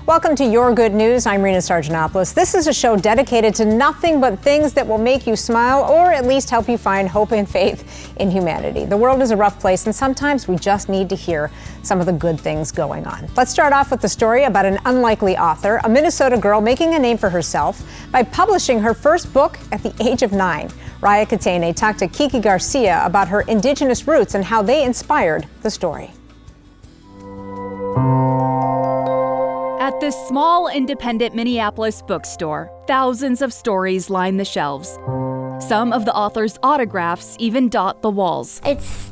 Welcome to Your Good News. I'm Rena Sargentopoulos. This is a show dedicated to nothing but things that will make you smile or at least help you find hope and faith in humanity. The world is a rough place, and sometimes we just need to hear some of the good things going on. Let's start off with the story about an unlikely author, a Minnesota girl making a name for herself by publishing her first book at the age of 9. Raya Katene talked to Kiki Garcia about her indigenous roots and how they inspired the story. At this small, independent Minneapolis bookstore, thousands of stories line the shelves. Some of the author's autographs even dot the walls.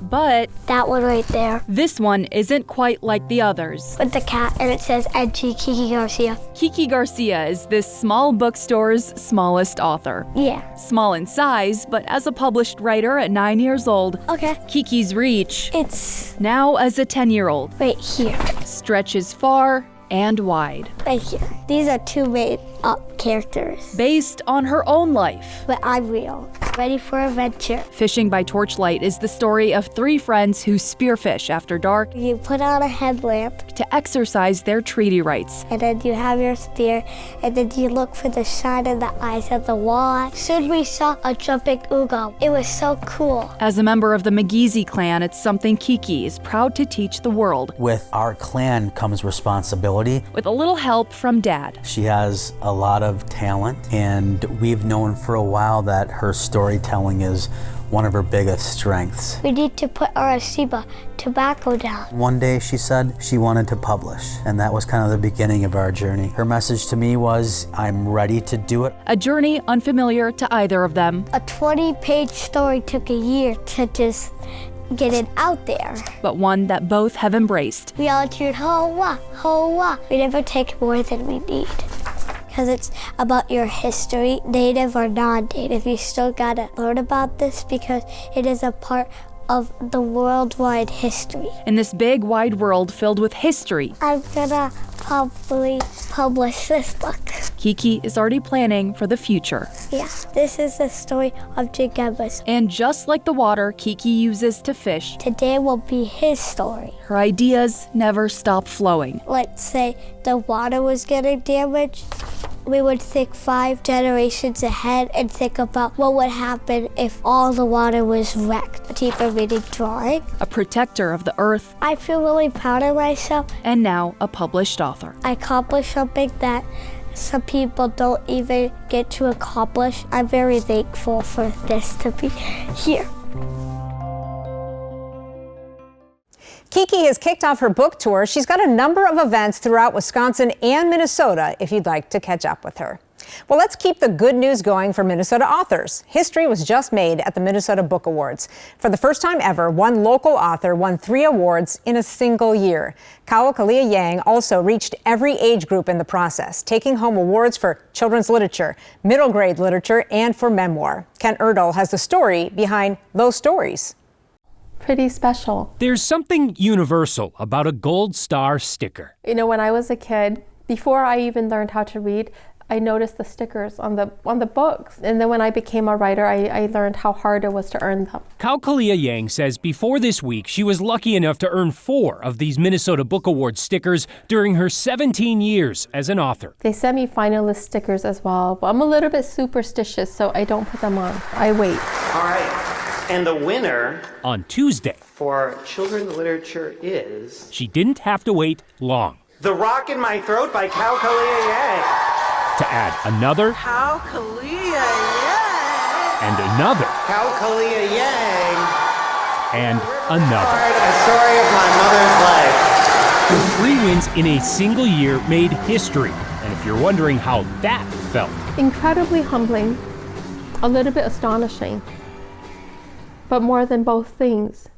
But that one right there. This one isn't quite like the others. With the cat, and it says NG Kiki Garcia. Kiki Garcia is this small bookstore's smallest author. Yeah. Small in size, but as a published writer at 9 years old, Okay. Kiki's reach, It's now as a 10-year-old, right here. stretches far and wide. Right here. These are two made-up characters. Based on her own life. But I'm real. Ready for adventure. Fishing by Torchlight is the story of 3 friends who spearfish after dark You put on a headlamp, to exercise their treaty rights. and then you have your spear, and then you look for the shine in the eyes of the wall. Soon we saw a jumping Ugo. It was so cool. As a member of the McGeezy clan, it's something Kiki is proud to teach the world. With our clan comes responsibility. With a little help from Dad. She has a lot of talent, and we've known for a while that her storytelling is one of her biggest strengths. We need to put our Asiba tobacco down. One day she said she wanted to publish, and that was kind of the beginning of our journey. Her message to me was, I'm ready to do it. A journey unfamiliar to either of them, A 20-page story took a year to just get it out there. but one that both have embraced. We all cheered, hoa, hoa. We never take more than we need. Because it's about your history, native or non-native. You still gotta learn about this because it is a part of the worldwide history. In this big, wide world filled with history, I'm gonna probably publish this book. Kiki is already planning for the future. Yeah, this is the story of Jigabas. And just like the water Kiki uses to fish, Today will be his story. her ideas never stop flowing. Let's say the water was getting damaged. We would think 5 generations ahead and think about what would happen if all the water was wrecked. Keep a reading drawing. A protector of the earth, I feel really proud of myself. and now a published author. I accomplished something that some people don't even get to accomplish. I'm very thankful for this to be here. Kiki has kicked off her book tour. She's got a number of events throughout Wisconsin and Minnesota if you'd like to catch up with her. Well, let's keep the good news going for Minnesota authors. History was just made at the Minnesota Book Awards. For the first time ever, one local author won 3 awards in a single year. Kaokalia Yang also reached every age group in the process, taking home awards for children's literature, middle grade literature, and for memoir. Ken Erdl has the story behind those stories. Pretty special. There's something universal about a gold star sticker. You know, when I was a kid, before I even learned how to read, I noticed the stickers on the books. And then when I became a writer, I learned how hard it was to earn them. Kaokalia Yang says before this week, she was lucky enough to earn 4 of these Minnesota Book Award stickers during her 17 years as an author. They sent me finalist stickers as well, but I'm a little bit superstitious, so I don't put them on. I wait. All right. And the winner On Tuesday, for children's literature is she didn't have to wait long The Rock in My Throat by Kaokalia Yang. to add another Kaokalia Yang. and another Kaokalia Yang. and another. A story of my mother's life. 3 wins in a single year made history. And if you're wondering how that felt, Incredibly humbling, a little bit astonishing, but more than both things,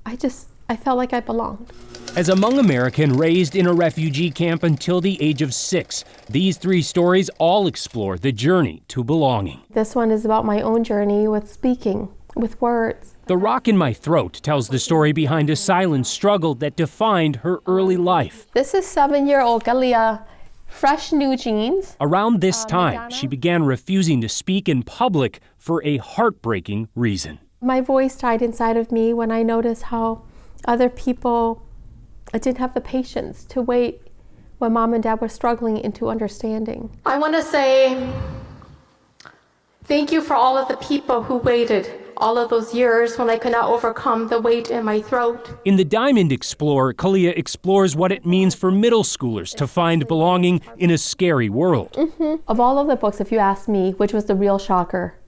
I felt like I belonged. as a Hmong American raised in a refugee camp until the age of 6, these 3 stories all explore the journey to belonging. This one is about my own journey with speaking, with words. The Rock in My Throat tells the story behind a silent struggle that defined her early life. This is 7-year-old Galia, fresh new jeans. Around this time, she began refusing to speak in public for a heartbreaking reason. My voice died inside of me when I noticed how other people didn't have the patience to wait when Mom and Dad were struggling into understanding. I want to say thank you for all of the people who waited all of those years when I could not overcome the weight in my throat. In The Diamond Explorer, Kalia explores what it means for middle schoolers to find belonging in a scary world. Of all of the books, if you ask me, which was the real shocker,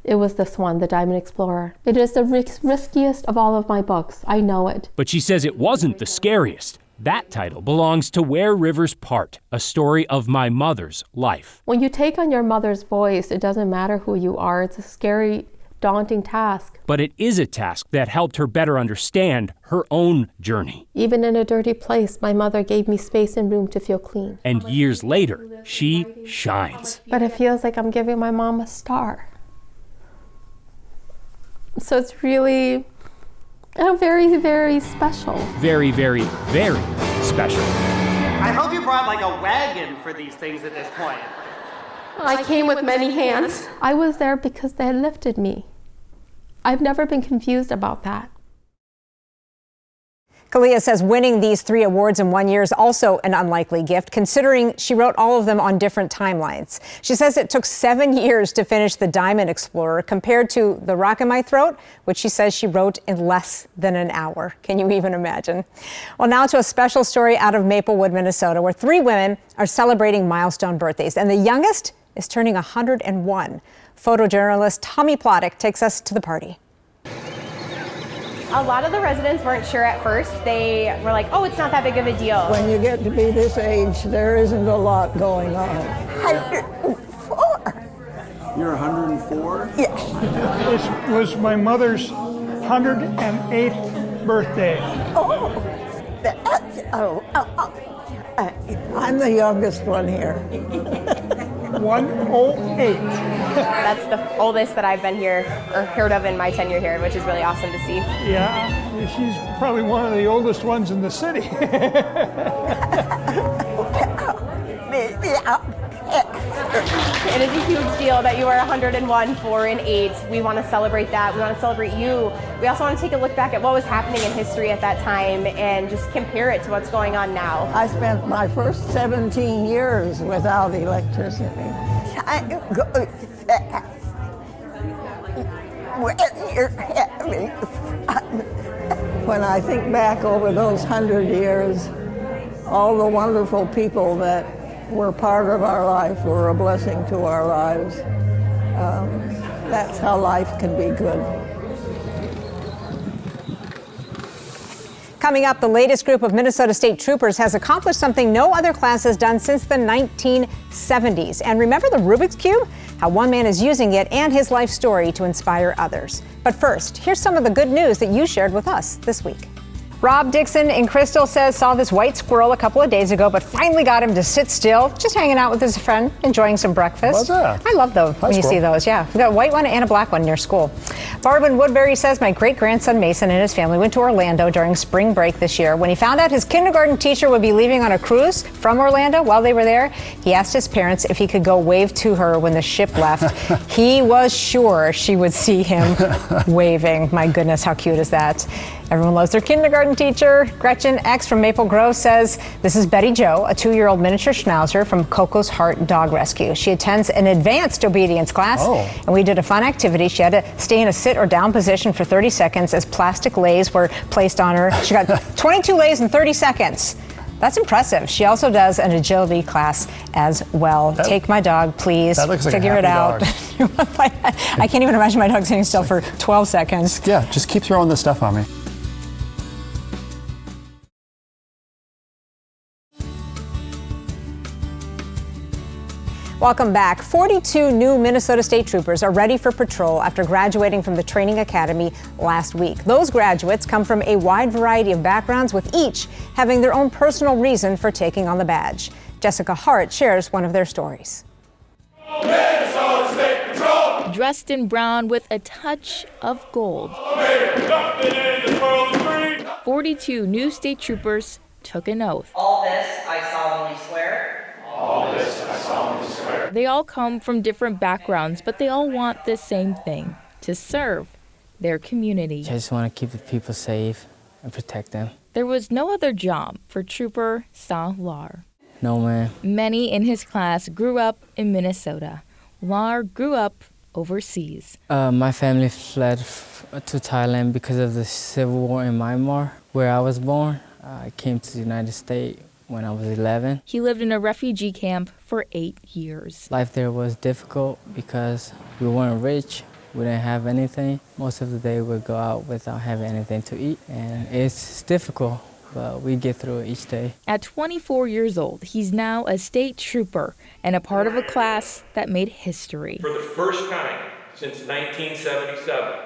it was this one, The Diamond Explorer. It is the riskiest of all of my books. I know it. But she says it wasn't the scariest. That title belongs to Where Rivers Part, a story of my mother's life. When you take on your mother's voice, it doesn't matter who you are. It's a scary, daunting task. But it is a task that helped her better understand her own journey. Even in a dirty place, my mother gave me space and room to feel clean. And years later, she shines. But it feels like I'm giving my mom a star. So it's really very, very special. Very, very, very special. I hope you brought like a wagon for these things at this point. I came with many hands. I was there because they lifted me. I've never been confused about that. Kalia says winning these 3 awards in 1 year is also an unlikely gift, considering she wrote all of them on different timelines. She says it took 7 years to finish The Diamond Explorer, compared to The Rock in My Throat, which she says she wrote in less than an hour. Can you even imagine? Well, now to a special story out of Maplewood, Minnesota, where 3 women are celebrating milestone birthdays, and the youngest is turning 101. Photojournalist Tommy Plottick takes us to the party. A lot of the residents weren't sure at first. They were like, oh, it's not that big of a deal. When you get to be this age, there isn't a lot going on. 104. You're 104? Yes. This was my mother's 108th birthday. I'm the youngest one here. 108. That's the oldest that I've been here or heard of in my tenure here, which is really awesome to see. Yeah, she's probably one of the oldest ones in the city. It is a huge deal that you are 101, 4, and 8. We want to celebrate that. We want to celebrate you. We also want to take a look back at what was happening in history at that time and just compare it to what's going on now. I spent my first 17 years without electricity. Time goes fast when you're having fun. When I think back over those 100 years, all the wonderful people that were part of our life were a blessing to our lives. That's how life can be good. Coming up, the latest group of Minnesota State Troopers has accomplished something no other class has done since the 1970s. And remember the Rubik's Cube? How one man is using it and his life story to inspire others. But first, here's some of the good news that you shared with us this week. Rob Dixon in Crystal says saw this white squirrel a couple of days ago, but finally got him to sit still, just hanging out with his friend, enjoying some breakfast. What's that? I love those when you see those, yeah. We've got a white one and a black one near school. Barb in Woodbury says my great-grandson Mason and his family went to Orlando during spring break this year. When he found out his kindergarten teacher would be leaving on a cruise from Orlando while they were there, he asked his parents if he could go wave to her when the ship left. He was sure she would see him waving. My goodness, how cute is that? Everyone loves their kindergarten teacher. Gretchen X from Maple Grove says, this is Betty Jo, a 2-year-old miniature schnauzer from Coco's Heart Dog Rescue. She attends an advanced obedience class, and we did a fun activity. She had to stay in a sit or down position for 30 seconds as plastic lays were placed on her. She got 22 lays in 30 seconds. That's impressive. She also does an agility class as well. Take my dog, please. That looks like figure it out. I can't even imagine my dog sitting still for 12 seconds. Yeah, just keep throwing this stuff on me. Welcome back. 42 new Minnesota State Troopers are ready for patrol after graduating from the training academy last week. Those graduates come from a wide variety of backgrounds, with each having their own personal reason for taking on the badge. Jessica Hart shares one of their stories. Minnesota State Patrol! Dressed in brown with a touch of gold, 42 new state troopers took an oath. All this I solemnly swear. All this I solemnly swear. They all come from different backgrounds, but they all want the same thing: to serve their community. I just want to keep the people safe and protect them. There was no other job for Trooper Salar. No, man. Many in his class grew up in Minnesota. Lar grew up overseas. My family fled to Thailand because of the civil war in Myanmar, where I was born. I came to the United States when I was 11. He lived in a refugee camp for 8 years. Life there was difficult because we weren't rich. We didn't have anything. Most of the day we'd go out without having anything to eat. And it's difficult, but we get through it each day. At 24 years old, he's now a state trooper and a part of a class that made history. For the first time since 1977,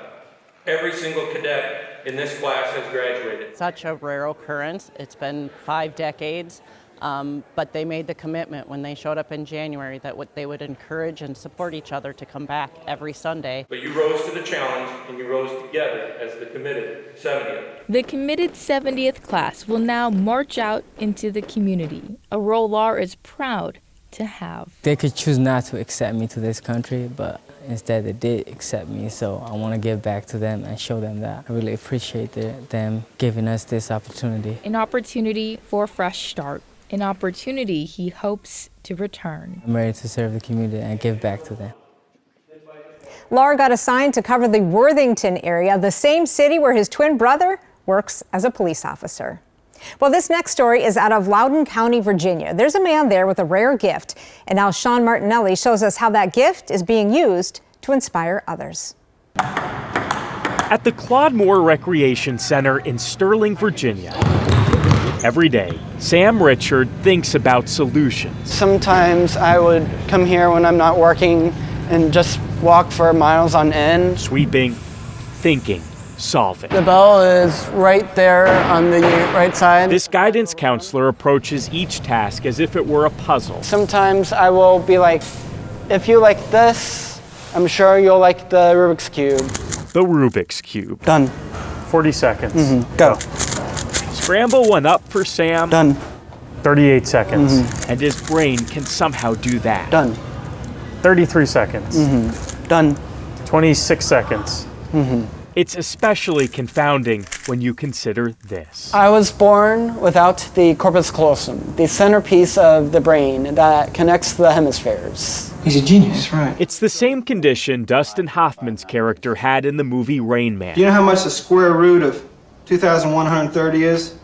every single cadet in this class has graduated. Such a rare occurrence. It's been 5 decades, but they made the commitment when they showed up in January that they would encourage and support each other to come back every Sunday. But you rose to the challenge, and you rose together as the committed 70th. The committed 70th class will now march out into the community, a role Lar is proud to have. They could choose not to accept me to this country, but instead they did accept me, so I want to give back to them and show them that I really appreciate them giving us this opportunity. An opportunity for a fresh start, an opportunity he hopes to return. I'm ready to serve the community and give back to them. Lar got assigned to cover the Worthington area, the same city where his twin brother works as a police officer. Well, this next story is out of Loudoun County, Virginia. There's a man there with a rare gift, and now Sean Martinelli shows us how that gift is being used to inspire others. At the Claude Moore Recreation Center in Sterling, Virginia, every day, Sam Richard thinks about solutions. Sometimes I would come here when I'm not working and just walk for miles on end. Sweeping, thinking, solving. The bell is right there on the right side. This guidance counselor approaches each task as if it were a puzzle. Sometimes I will be like, if you like this, I'm sure you'll like the Rubik's Cube. The Rubik's Cube. Done. 40 seconds. Go. Scramble one up for Sam. Done. 38 seconds. And his brain can somehow do that. Done. 33 seconds. Done. 26 seconds. It's especially confounding when you consider this. I was born without the corpus callosum, the centerpiece of the brain that connects the hemispheres. He's a genius, right? It's the same condition Dustin Hoffman's character had in the movie Rain Man. Do you know how much the square root of 2,130 is?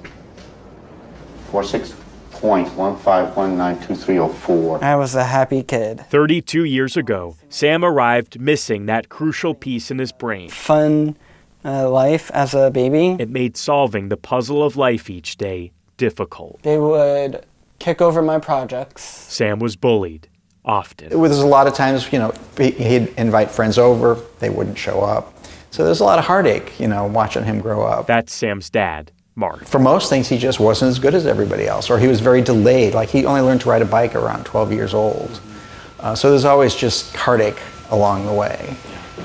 46.15192304. I was a happy kid. 32 years ago, Sam arrived missing that crucial piece in his brain. Fun life as a baby. It made solving the puzzle of life each day difficult. They would kick over my projects. Sam was bullied, often. There's a lot of times, he'd invite friends over, they wouldn't show up. So there's a lot of heartache, watching him grow up. That's Sam's dad, Mark. For most things, he just wasn't as good as everybody else, or he was very delayed. Like, he only learned to ride a bike around 12 years old. So there's always just heartache along the way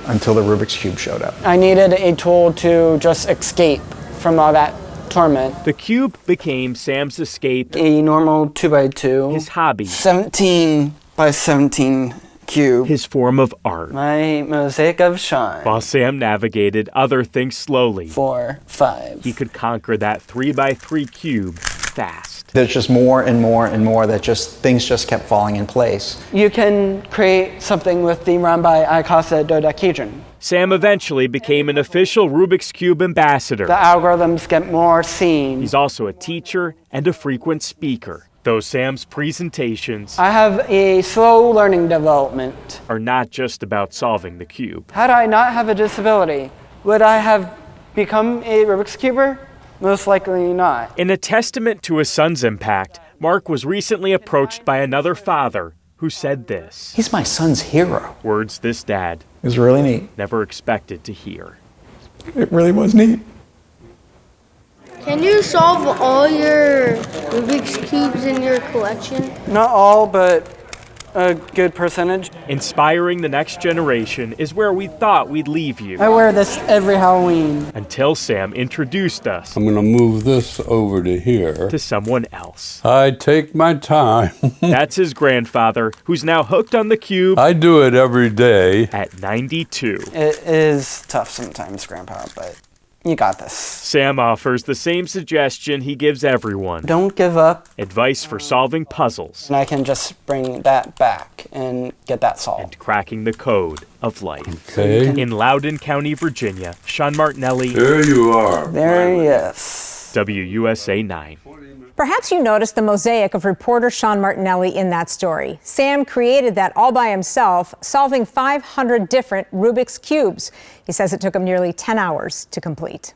until the Rubik's Cube showed up. I needed a tool to just escape from all that torment. The cube became Sam's escape. A normal 2x2. His hobby. 17 by 17 cube. His form of art. My mosaic of shine. While Sam navigated other things slowly. 4, 5. He could conquer that 3x3 cube fast. There's just more and more and more that things just kept falling in place. You can create something with the rhombi icosahedron dodecahedron. Sam eventually became an official Rubik's Cube ambassador. The algorithms get more seen. He's also a teacher and a frequent speaker. Though Sam's presentations I have a slow learning development. Are not just about solving the cube. Had I not have a disability, would I have become a Rubik's Cuber? Most likely not. In a testament to his son's impact, Mark was recently approached by another father who said this. He's my son's hero. Words this dad It was really neat. never expected to hear. It really was neat. Can you solve all your Rubik's Cubes in your collection? Not all, but a good percentage. Inspiring the next generation is where we thought we'd leave you. I wear this every Halloween. Until Sam introduced us. I'm going to move this over to here. To someone else. I take my time. That's his grandfather, who's now hooked on the cube. I do it every day. At 92. It is tough sometimes, Grandpa, but You got this. Sam offers the same suggestion he gives everyone. Don't give up. Advice for solving puzzles. And I can just bring that back and get that solved. And cracking the code of life. Okay. In Loudoun County, Virginia, Sean Martinelli. There you are. There he is. WUSA 9. Perhaps you noticed the mosaic of reporter Sean Martinelli in that story. Sam created that all by himself, solving 500 different Rubik's Cubes. He says it took him nearly 10 hours to complete.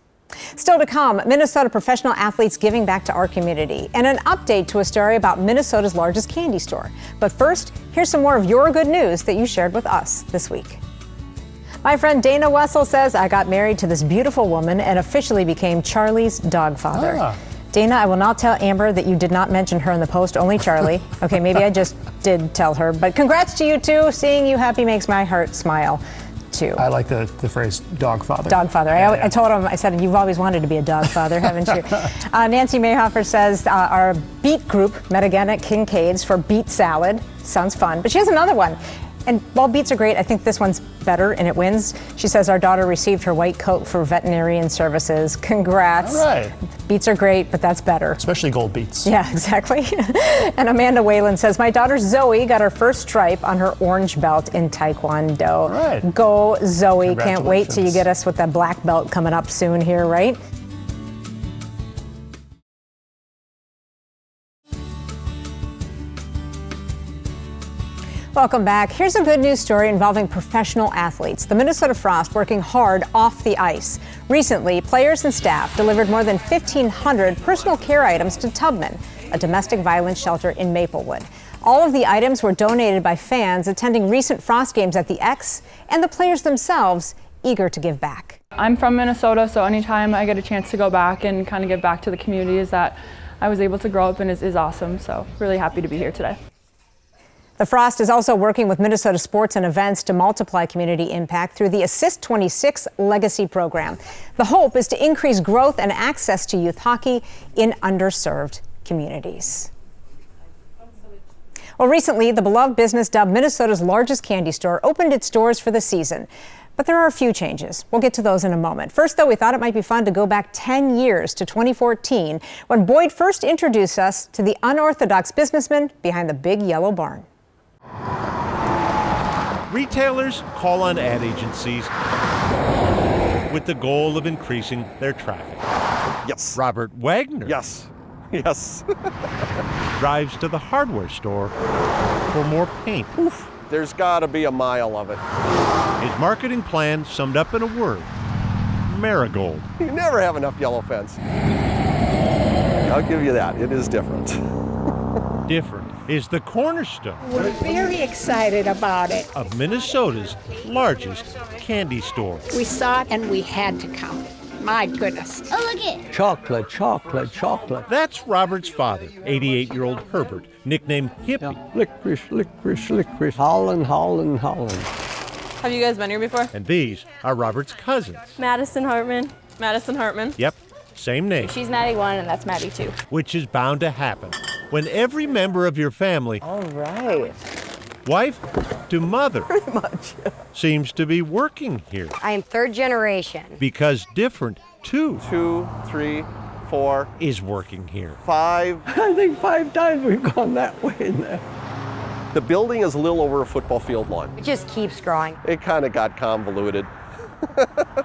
Still to come, Minnesota professional athletes giving back to our community, and an update to a story about Minnesota's largest candy store. But first, here's some more of your good news that you shared with us this week. My friend Dana Wessel says, I got married to this beautiful woman and officially became Charlie's dog father. Dana, I will not tell Amber that you did not mention her in the post, only Charlie. Okay, maybe I just did tell her, but congrats to you too. Seeing you happy makes my heart smile too. I like the phrase dog father. Dog father. I told him, I said, you've always wanted to be a dog father, haven't you? Nancy Mayhofer says our beet group met again at Kincaid's for beet salad. Sounds fun, but she has another one. And while beets are great, I think this one's better and it wins. She says our daughter received her white coat for veterinarian services. Congrats. All right. Beets are great, but that's better. Especially gold beets. Yeah, exactly. And Amanda Whalen says, my daughter Zoe got her first stripe on her orange belt in Taekwondo. All right. Go, Zoe. Can't wait till you get us with that black belt coming up soon here, right? Welcome back. Here's a good news story involving professional athletes. The Minnesota Frost working hard off the ice. Recently, players and staff delivered more than 1,500 personal care items to Tubman, a domestic violence shelter in Maplewood. All of the items were donated by fans attending recent Frost games at the X and the players themselves eager to give back. I'm from Minnesota, so anytime I get a chance to go back and kind of give back to the communities that I was able to grow up in is awesome. So really happy to be here today. The Frost is also working with Minnesota sports and events to multiply community impact through the Assist 26 Legacy program. The hope is to increase growth and access to youth hockey in underserved communities. Well, recently, the beloved business dubbed Minnesota's largest candy store opened its doors for the season. But there are a few changes. We'll get to those in a moment. First, though, we thought it might be fun to go back 10 years to 2014 when Boyd first introduced us to the unorthodox businessman behind the big yellow barn. Retailers call on ad agencies with the goal of increasing their traffic. Yes. Robert Wagner. Yes. Yes. Drives to the hardware store for more paint. Oof. There's got to be a mile of it. His marketing plan summed up in a word: marigold. You never have enough yellow fence. I'll give you that. It is different. Different is the cornerstone. We're very excited about it. Of Minnesota's largest candy store. We saw it and we had to come. My goodness. Oh, look it. Chocolate, chocolate, chocolate. That's Robert's father, 88-year-old Herbert, nicknamed Hippie. Yeah. Licorice, licorice, licorice. Holland, Holland, Holland. Have you guys been here before? And these are Robert's cousins. Madison Hartman. Madison Hartman. Yep, same name. She's Maddie 1 and that's Maddie 2. Which is bound to happen when every member of your family, All right. wife to mother, Pretty much. seems to be working here. I am third generation. Because different, too, 2, 3, 4, is working here. 5. I think 5 times we've gone that way now. The building is a little over a football field long. It just keeps growing. It kind of got convoluted.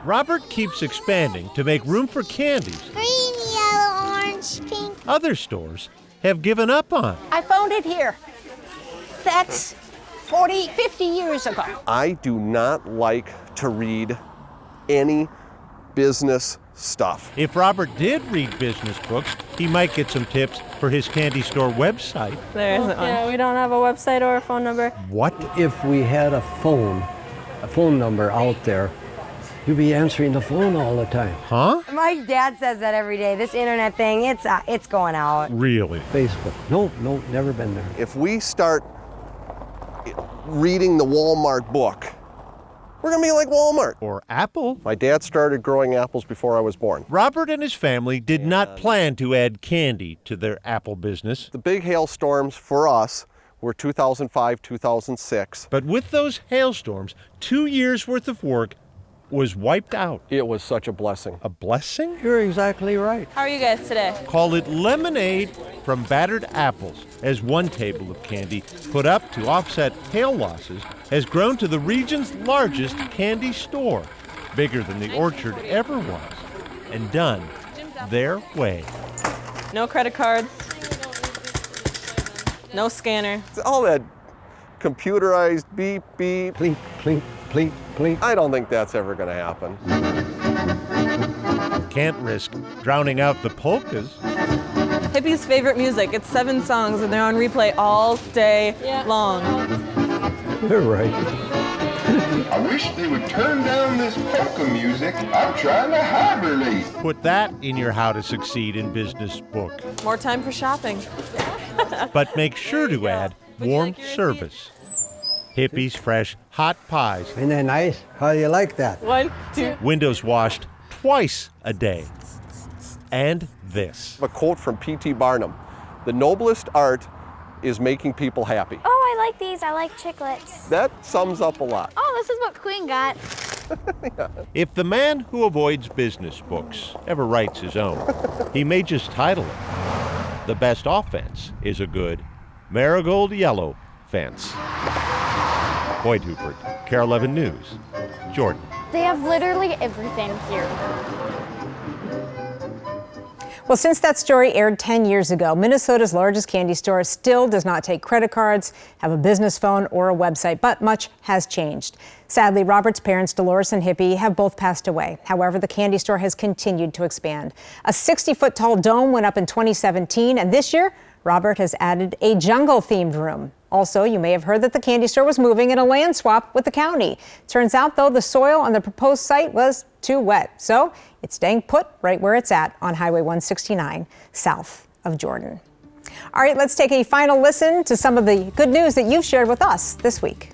Robert keeps expanding to make room for candies Green, yellow, orange, pink. other stores have given up on. I found it here. That's 40, 50 years ago. I do not like to read any business stuff. If Robert did read business books, he might get some tips for his candy store website. There isn't one. Yeah, we don't have a website or a phone number. What? If we had a phone number out there, you'd be answering the phone all the time. Huh? My dad says that every day. This internet thing, it's going out. Really? Facebook. No, never been there. If we start reading the Walmart book, we're going to be like Walmart. Or Apple. My dad started growing apples before I was born. Robert and his family did not plan to add candy to their apple business. The big hailstorms for us were 2005, 2006. But with those hailstorms, 2 years worth of work was wiped out. It was such a blessing. A blessing? You're exactly right. How are you guys today? Call it lemonade from battered apples, as one table of candy put up to offset hail losses has grown to the region's largest candy store, bigger than the orchard ever was, and done their way. No credit cards. No scanner. It's all that computerized beep, beep. Plink, plink, plink, plink. I don't think that's ever going to happen. Can't risk drowning out the polkas. Hippie's favorite music. It's 7 songs and they're on replay all day long. You're right. I wish they would turn down this polka music. I'm trying to hibernate. Put that in your How to Succeed in Business book. More time for shopping. But make sure to add warm service. Hippie's fresh hot pies. Isn't that nice? How do you like that? 1, 2. Windows washed twice a day. And this. A quote from P.T. Barnum: "The noblest art is making people happy." Oh, I like these. I like chiclets. That sums up a lot. Oh, this is what Queen got. If the man who avoids business books ever writes his own, he may just title it, "The Best Offense is a Good Marigold Yellow Fence." Boyd Hubert, KARE 11 News, Jordan. They have literally everything here. Well, since that story aired 10 years ago, Minnesota's largest candy store still does not take credit cards, have a business phone, or a website, but much has changed. Sadly, Robert's parents, Dolores and Hippie, have both passed away. However, the candy store has continued to expand. A 60-foot tall dome went up in 2017, and this year, Robert has added a jungle-themed room. Also, you may have heard that the candy store was moving in a land swap with the county. Turns out, though, the soil on the proposed site was too wet, so it's staying put right where it's at on Highway 169, south of Jordan. All right, let's take a final listen to some of the good news that you've shared with us this week.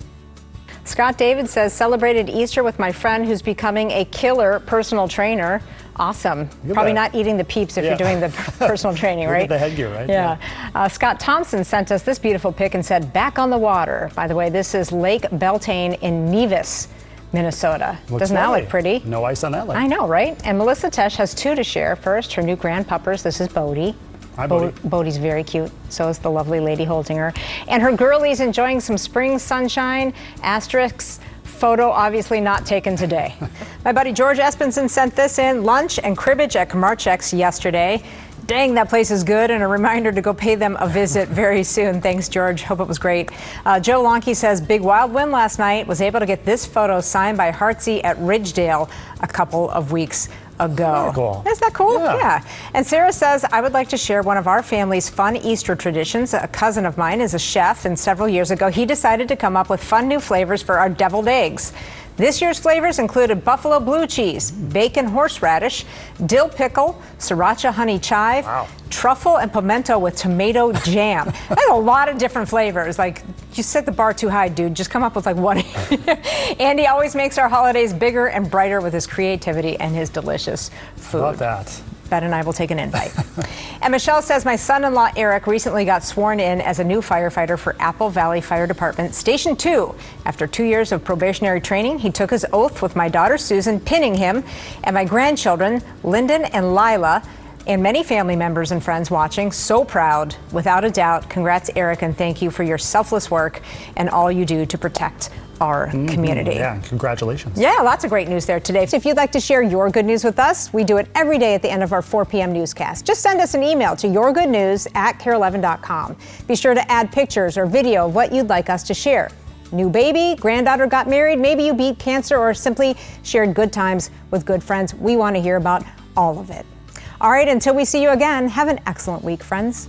Scott David says, celebrated Easter with my friend who's becoming a killer personal trainer. Awesome. Probably not eating the peeps if you're doing the personal training, right? The headgear, right? Yeah. Scott Thompson sent us this beautiful pic and said, back on the water. By the way, this is Lake Beltane in Nevis, Minnesota. Doesn't that look pretty? No ice on that lake. I know, right? And Melissa Tesh has 2 to share. First, her new grandpuppers. This is Bodie. Hi, Bodie. Bodie's very cute. So is the lovely lady holding her. And her girlies enjoying some spring sunshine. Asterisks. Photo obviously not taken today. My buddy George Espenson sent this in. Lunch and cribbage at Kamarchek's yesterday. Dang, that place is good, and a reminder to go pay them a visit very soon. Thanks, George. Hope it was great. Joe Lonke says, big wild win last night. Was able to get this photo signed by Heartsy at Ridgedale a couple of weeks ago. Cool. Isn't that cool? Yeah. And Sarah says, I would like to share one of our family's fun Easter traditions. A cousin of mine is a chef, and several years ago, he decided to come up with fun new flavors for our deviled eggs. This year's flavors included buffalo blue cheese, bacon horseradish, dill pickle, sriracha honey chive, truffle and pimento with tomato jam. That's a lot of different flavors. Like, you set the bar too high, dude. Just come up with like one. Andy always makes our holidays bigger and brighter with his creativity and his delicious food. How about that? Bet and I will take an invite. And Michelle says, my son-in-law Eric recently got sworn in as a new firefighter for Apple Valley Fire Department Station 2. After 2 years of probationary training, he took his oath with my daughter Susan pinning him, and my grandchildren Lyndon and Lila, and many family members and friends watching. So proud, without a doubt. Congrats, Eric, and thank you for your selfless work and all you do to protect our community. Yeah, congratulations. Yeah, lots of great news there today. So if you'd like to share your good news with us, we do it every day at the end of our 4 p.m. newscast. Just send us an email to yourgoodnews@kare11.com. Be sure to add pictures or video of what you'd like us to share. New baby, granddaughter got married, maybe you beat cancer, or simply shared good times with good friends. We want to hear about all of it. All right, until we see you again, have an excellent week, friends.